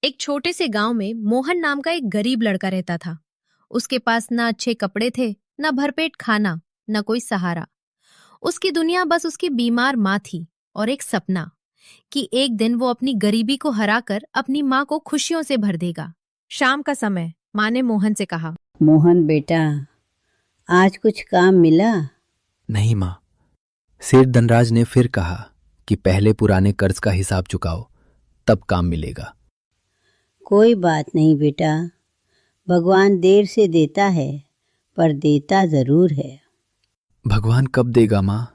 एक छोटे से गांव में मोहन नाम का एक गरीब लड़का रहता था। उसके पास ना अच्छे कपड़े थे, ना भरपेट खाना, ना कोई सहारा। उसकी दुनिया बस उसकी बीमार माँ थी और एक सपना कि एक दिन वो अपनी गरीबी को हराकर अपनी माँ को खुशियों से भर देगा। शाम का समय माँ ने मोहन से कहा, मोहन बेटा, आज कुछ काम मिला? नहीं माँ। सेठ धनराज ने फिर कहा कि पहले पुराने कर्ज का हिसाब चुकाओ, तब काम मिलेगा। कोई बात नहीं बेटा, भगवान देर से देता है पर देता जरूर है। भगवान कब देगा माँ?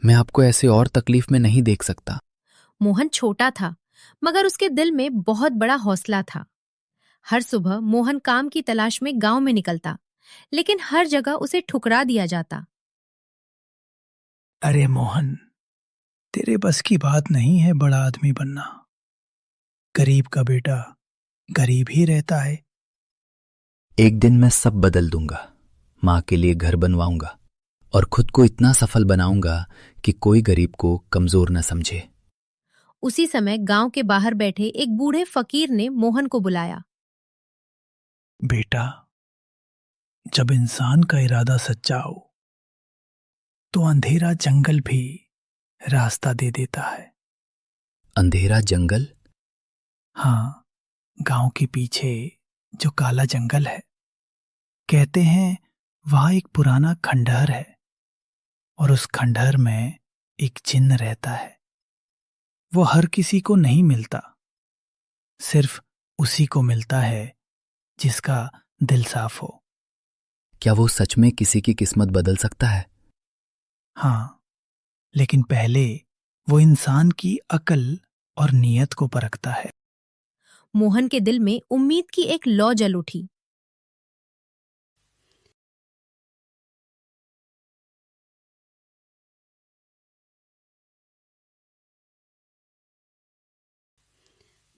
मैं आपको ऐसे और तकलीफ में नहीं देख सकता। मोहन छोटा था मगर उसके दिल में बहुत बड़ा हौसला था। हर सुबह मोहन काम की तलाश में गांव में निकलता, लेकिन हर जगह उसे ठुकरा दिया जाता। अरे मोहन, तेरे बस की बात नहीं है बड़ा आदमी बनना। गरीब का बेटा गरीब ही रहता है। एक दिन मैं सब बदल दूंगा। माँ के लिए घर बनवाऊंगा और खुद को इतना सफल बनाऊंगा कि कोई गरीब को कमजोर न समझे। उसी समय गांव के बाहर बैठे एक बूढ़े फकीर ने मोहन को बुलाया। बेटा, जब इंसान का इरादा सच्चा हो तो अंधेरा जंगल भी रास्ता दे देता है। अंधेरा जंगल? हाँ, गांव के पीछे जो काला जंगल है, कहते हैं वहां एक पुराना खंडहर है और उस खंडहर में एक जिन्न रहता है। वो हर किसी को नहीं मिलता, सिर्फ उसी को मिलता है जिसका दिल साफ हो। क्या वो सच में किसी की किस्मत बदल सकता है? हाँ, लेकिन पहले वो इंसान की अकल और नीयत को परखता है। मोहन के दिल में उम्मीद की एक लौ जल उठी।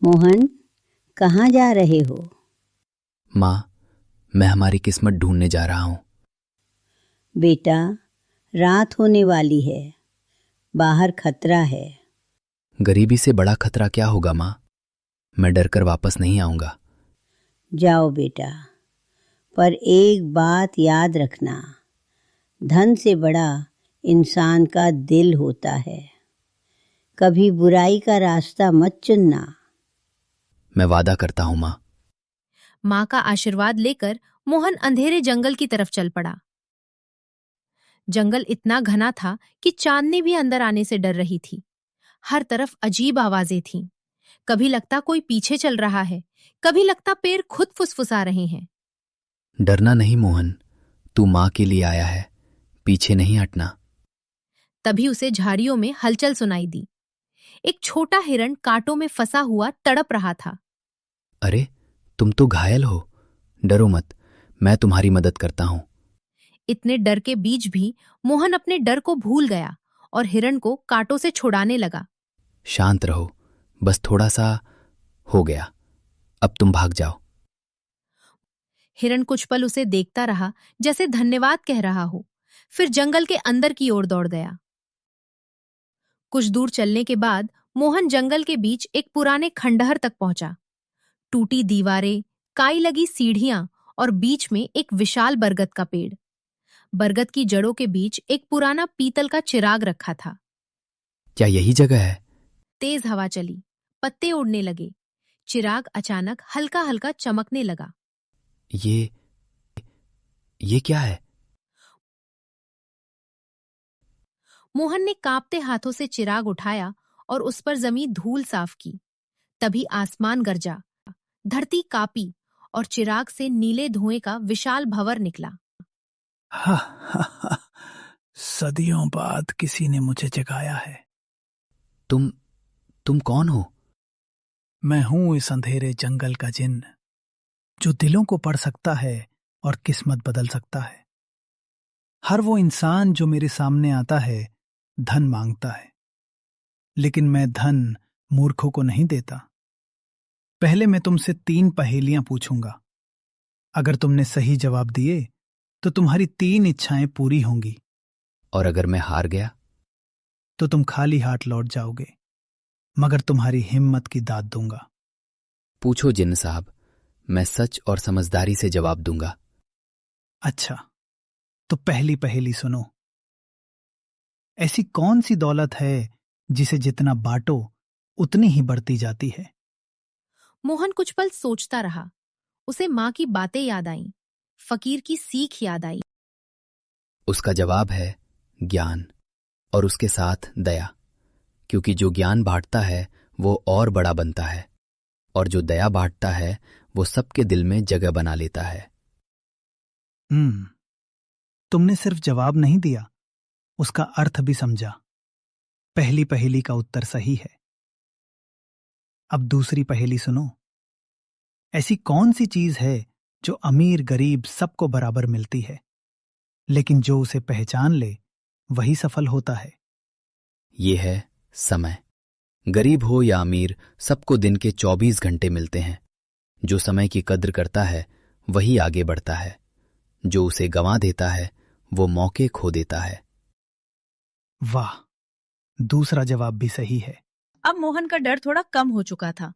मोहन, कहाँ जा रहे हो? माँ, मैं हमारी किस्मत ढूंढने जा रहा हूं। बेटा, रात होने वाली है, बाहर खतरा है। गरीबी से बड़ा खतरा क्या होगा माँ? मैं डर कर वापस नहीं आऊंगा। जाओ बेटा, पर एक बात याद रखना, धन से बड़ा इंसान का दिल होता है। कभी बुराई का रास्ता मत चुनना। मैं वादा करता हूं माँ। माँ का आशीर्वाद लेकर मोहन अंधेरे जंगल की तरफ चल पड़ा। जंगल इतना घना था कि चांदनी भी अंदर आने से डर रही थी। हर तरफ अजीब आवाजें थीं। कभी लगता कोई पीछे चल रहा है, कभी लगता पेड़ खुद फुसफुसा रहे हैं। डरना नहीं मोहन, तू माँ के लिए आया है, पीछे नहीं हटना। तभी उसे झाड़ियों में हलचल सुनाई दी। एक छोटा हिरण कांटों में फंसा हुआ तड़प रहा था। अरे, तुम तो घायल हो। डरो मत, मैं तुम्हारी मदद करता हूं। इतने डर के बीच भी मोहन अपने डर को भूल गया और हिरण को कांटों से छुड़ाने लगा। शांत रहो, बस थोड़ा सा हो गया, अब तुम भाग जाओ। हिरण कुछ पल उसे देखता रहा, जैसे धन्यवाद कह रहा हो, फिर जंगल के अंदर की ओर दौड़ गया। कुछ दूर चलने के बाद मोहन जंगल के बीच एक पुराने खंडहर तक पहुंचा। टूटी दीवारें, काई लगी सीढ़ियां और बीच में एक विशाल बरगद का पेड़। बरगद की जड़ों के बीच एक पुराना पीतल का चिराग रखा था। क्या यही जगह है? तेज हवा चली, पत्ते उड़ने लगे। चिराग अचानक हल्का हल्का चमकने लगा। ये ये क्या है? मोहन ने कांपते हाथों से चिराग उठाया और उस पर जमी धूल साफ की। तभी आसमान गरजा, धरती कांपी और चिराग से नीले धुएं का विशाल भंवर निकला। हा, हा, हा, सदियों बाद किसी ने मुझे जगाया है। तुम कौन हो? मैं हूं इस अंधेरे जंगल का जिन्न, जो दिलों को पढ़ सकता है और किस्मत बदल सकता है। हर वो इंसान जो मेरे सामने आता है धन मांगता है, लेकिन मैं धन मूर्खों को नहीं देता। पहले मैं तुमसे 3 पहेलियां पूछूंगा। अगर तुमने सही जवाब दिए तो तुम्हारी 3 इच्छाएं पूरी होंगी। और अगर मैं हार गया? तो तुम खाली हाथ लौट जाओगे, मगर तुम्हारी हिम्मत की दाद दूंगा। पूछो जिन्न साहब, मैं सच और समझदारी से जवाब दूंगा। अच्छा, तो पहली पहेली सुनो। ऐसी कौन सी दौलत है जिसे जितना बांटो उतनी ही बढ़ती जाती है? मोहन कुछ पल सोचता रहा। उसे माँ की बातें याद आईं, फकीर की सीख याद आई। उसका जवाब है ज्ञान, और उसके साथ दया, क्योंकि जो ज्ञान बांटता है वो और बड़ा बनता है, और जो दया बांटता है वो सबके दिल में जगह बना लेता है। तुमने सिर्फ जवाब नहीं दिया, उसका अर्थ भी समझा। पहली पहेली का उत्तर सही है। अब दूसरी पहेली सुनो। ऐसी कौन सी चीज है जो अमीर गरीब सबको बराबर मिलती है, लेकिन जो उसे पहचान ले वही सफल होता है? ये है समय। गरीब हो या अमीर, सबको दिन के 24 घंटे मिलते हैं। जो समय की कद्र करता है वही आगे बढ़ता है, जो उसे गंवा देता है वो मौके खो देता है। वाह, दूसरा जवाब भी सही है। अब मोहन का डर थोड़ा कम हो चुका था।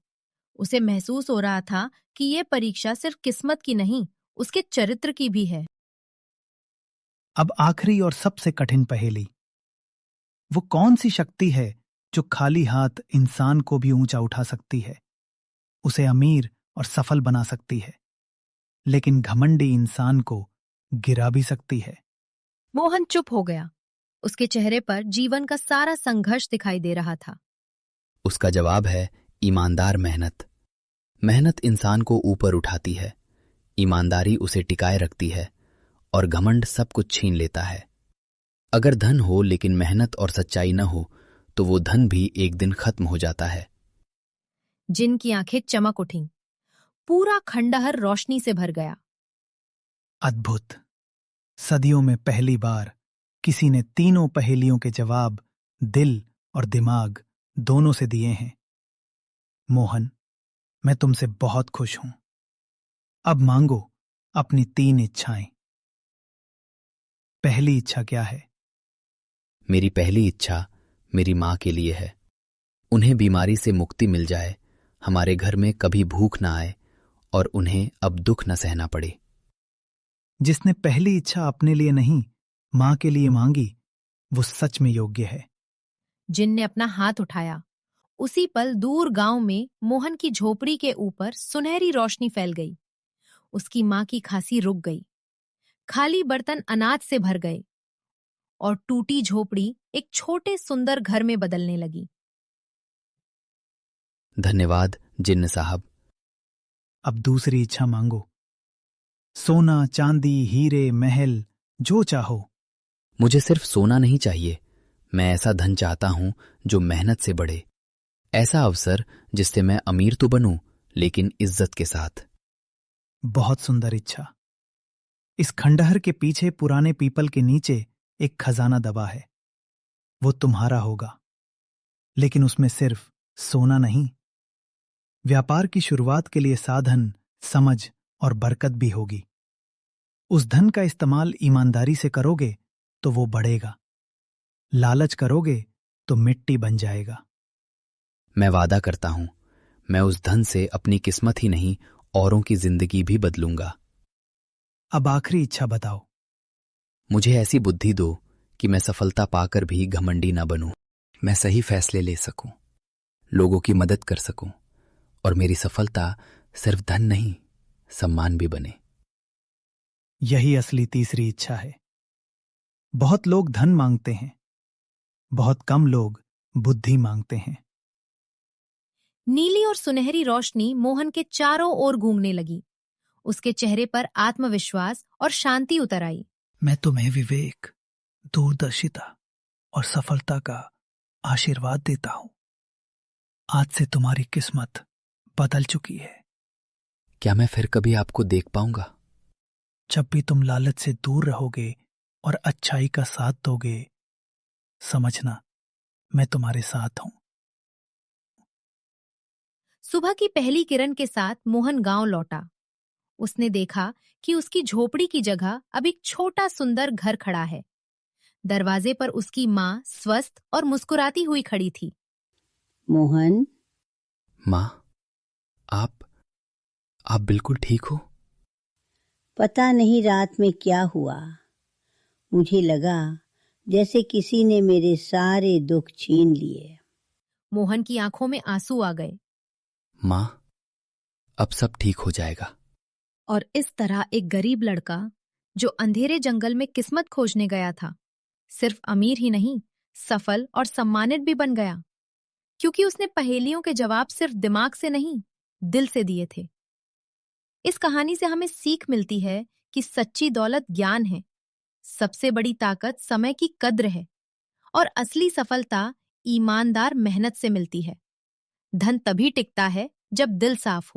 उसे महसूस हो रहा था कि ये परीक्षा सिर्फ किस्मत की नहीं, उसके चरित्र की भी है। अब आखिरी और सबसे कठिन पहेली। वो कौन सी शक्ति है जो खाली हाथ इंसान को भी ऊंचा उठा सकती है, उसे अमीर और सफल बना सकती है, लेकिन घमंडी इंसान को गिरा भी सकती है? मोहन चुप हो गया। उसके चेहरे पर जीवन का सारा संघर्ष दिखाई दे रहा था। उसका जवाब है ईमानदार मेहनत। मेहनत इंसान को ऊपर उठाती है, ईमानदारी उसे टिकाए रखती है, और घमंड सब कुछ छीन लेता है। अगर धन हो लेकिन मेहनत और सच्चाई न हो तो वो धन भी एक दिन खत्म हो जाता है। जिन की आंखें चमक उठीं। पूरा खंडहर रोशनी से भर गया। अद्भुत! सदियों में पहली बार किसी ने तीनों पहेलियों के जवाब दिल और दिमाग दोनों से दिए हैं। मोहन, मैं तुमसे बहुत खुश हूं। अब मांगो अपनी 3 इच्छाएं। पहली इच्छा क्या है? मेरी पहली इच्छा मेरी माँ के लिए है। उन्हें बीमारी से मुक्ति मिल जाए, हमारे घर में कभी भूख ना आए, और उन्हें अब दुख न सहना पड़े। जिसने पहली इच्छा अपने लिए नहीं, मां के लिए मांगी, वो सच में योग्य है। जिन ने अपना हाथ उठाया। उसी पल दूर गांव में मोहन की झोपड़ी के ऊपर सुनहरी रोशनी फैल गई। उसकी मां की खांसी रुक गई। खाली बर्तन अनाज से भर गए और टूटी झोपड़ी एक छोटे सुंदर घर में बदलने लगी। धन्यवाद जिन्न साहब। अब दूसरी इच्छा मांगो। सोना, चांदी, हीरे, महल, जो चाहो। मुझे सिर्फ सोना नहीं चाहिए, मैं ऐसा धन चाहता हूं जो मेहनत से बढ़े। ऐसा अवसर जिससे मैं अमीर तो बनूं, लेकिन इज्जत के साथ। बहुत सुंदर इच्छा। इस खंडहर के पीछे पुराने पीपल के नीचे एक खजाना दबा है। वो तुम्हारा होगा, लेकिन उसमें सिर्फ सोना नहीं, व्यापार की शुरुआत के लिए साधन, समझ और बरकत भी होगी। उस धन का इस्तेमाल ईमानदारी से करोगे तो वो बढ़ेगा। लालच करोगे तो मिट्टी बन जाएगा। मैं वादा करता हूं, मैं उस धन से अपनी किस्मत ही नहीं, औरों की जिंदगी भी बदलूंगा। अब आखिरी इच्छा बताओ। मुझे ऐसी बुद्धि दो कि मैं सफलता पाकर भी घमंडी ना बनूं। मैं सही फैसले ले सकूं, लोगों की मदद कर सकूं, और मेरी सफलता सिर्फ धन नहीं, सम्मान भी बने। यही असली तीसरी इच्छा है। बहुत लोग धन मांगते हैं, बहुत कम लोग बुद्धि मांगते हैं। नीली और सुनहरी रोशनी मोहन के चारों ओर घूमने लगी। उसके चेहरे पर आत्मविश्वास और शांति उतर आई। मैं तुम्हें विवेक, दूरदर्शिता और सफलता का आशीर्वाद देता हूं। आज से तुम्हारी किस्मत बदल चुकी है। क्या मैं फिर कभी आपको देख पाऊंगा? जब भी तुम लालच से दूर रहोगे और अच्छाई का साथ दोगे, समझना मैं तुम्हारे साथ हूं। सुबह की पहली किरण के साथ मोहन गांव लौटा। उसने देखा कि उसकी झोपड़ी की जगह अब एक छोटा सुंदर घर खड़ा है। दरवाजे पर उसकी माँ स्वस्थ और मुस्कुराती हुई खड़ी थी। मोहन, माँ, आप आप बिल्कुल ठीक हो? पता नहीं रात में क्या हुआ, मुझे लगा जैसे किसी ने मेरे सारे दुख छीन लिए। मोहन की आंखों में आंसू आ गए। माँ, अब सब ठीक हो जाएगा। और इस तरह एक गरीब लड़का जो अंधेरे जंगल में किस्मत खोजने गया था, सिर्फ अमीर ही नहीं, सफल और सम्मानित भी बन गया, क्योंकि उसने पहेलियों के जवाब सिर्फ दिमाग से नहीं, दिल से दिए थे। इस कहानी से हमें सीख मिलती है कि सच्ची दौलत ज्ञान है, सबसे बड़ी ताकत समय की कद्र है, और असली सफलता ईमानदार मेहनत से मिलती है। धन तभी टिकता है जब दिल साफ हो।